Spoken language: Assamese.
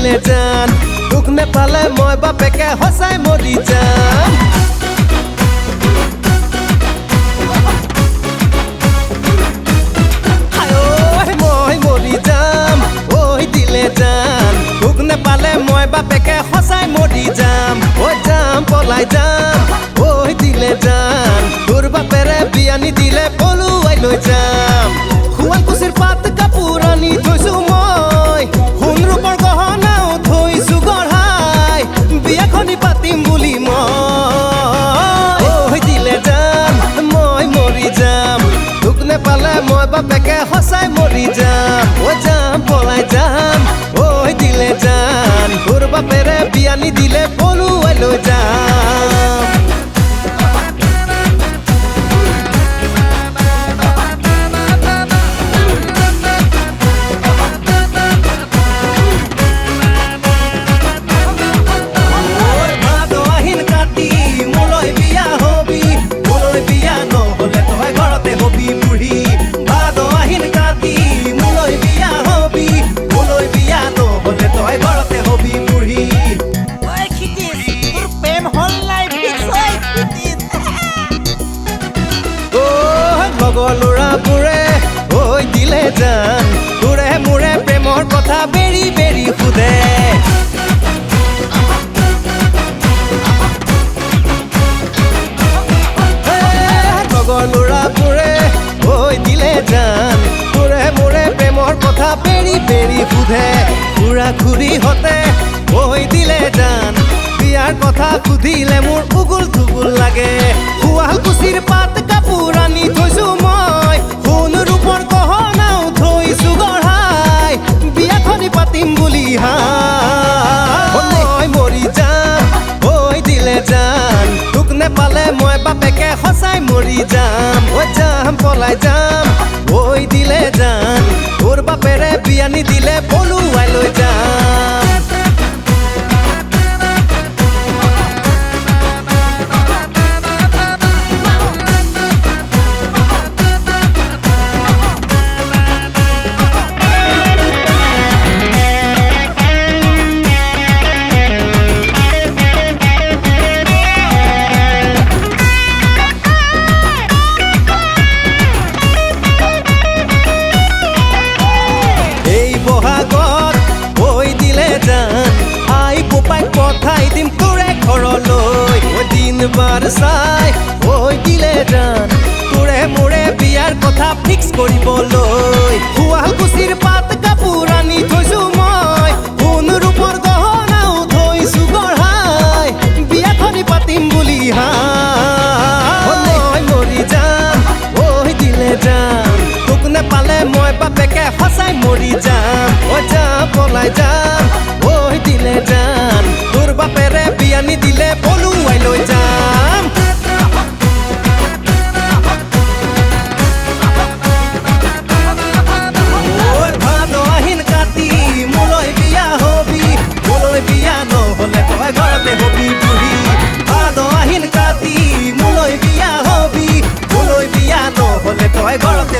দিলে জান তোক নেপালে মই বাপেকে সঁচাই মৰি যাম মই মৰি যাম ঐ দিলে জান তোক নেপালে মই বাপেকে সঁচাই মৰি যাম ঐ যাম পলাই যাম ঐ দিলে জান তোৰ বাপেৰে বিয়া নিদিলে পলুৱাই লৈ যাম শুৱালকুছিৰ পাত কাপোৰ আনি থৈছো মই সোণ ৰূপৰ গহনাও থৈছো গঢ়াই বিয়াখনি পাতিম বুলি মই ঐ দিলে জান মই মৰি যাম তোক নেপালে মই বাপেকে সঁচাই মৰি যাম ঐ যাম পলাই যাম ঐ দিলে জান তোৰ বাপেৰে বিয়া নিদিলে পলুৱাই লৈ যাম ল'ৰাবোৰে ঐ দিলে জান তোৰে মোৰে প্ৰেমৰ কথা বেৰি বেৰি সোধে লগৰ ল'ৰাবোৰে ঐ দিলে জান তোৰে মোৰে প্ৰেমৰ কথা বেৰি বেৰি সোধে খুৰা খুৰীহঁতে ঐ দিলে জান বিয়াৰ কথা সুধিলে মোৰ উগুল থুগুল লাগে শুৱালকুছিৰ পাত কাপোৰ আনি থৈছো মই সোণ ৰূপৰ গহনাও থৈছো গঢ়াই বিয়াখনি পাতিম বুলি মই মৰি যাম ঐ দিলে জান তোক নেপালে মই বাপেকে সঁচাই মৰি যাম ঐ যাম পলাই যাম ঐ দিলে জান তোৰ বাপেৰে বিয়া নিদিলে পলুৱাই লৈ যাম পঠাই দিম তোৰে ঘৰলৈ দিনবাৰ চাই ঐ দিলে জান তোৰে মোৰে বিয়াৰ কথা ফিক্স কৰিবলৈ শুৱালকুছিৰ পাত কাপোৰ আনি থৈছো মই সোণ ৰূপৰ গহনাও থৈছো গঢ়াই বিয়াখনি পাতিম বুলি মই মৰি যাম ঐ দিলে জান তোক নেপালে মই বাপেকে সঁচাই মৰি যাম ঐ যাম পলাই যাম ঐ দিলে জান তোৰ বাপেৰে বিয়া নিদিলে পলুৱাই লৈ যাম ভাদ আহিন কাতি মোলৈ বিয়া হবি মোলৈ বিয়া নহ'লে তই ঘৰতে হবি বুঢ়ী ভাদ আহিন কাতি মোলৈ বিয়া হবি মোলৈ বিয়া নহ'লে তই ঘৰতে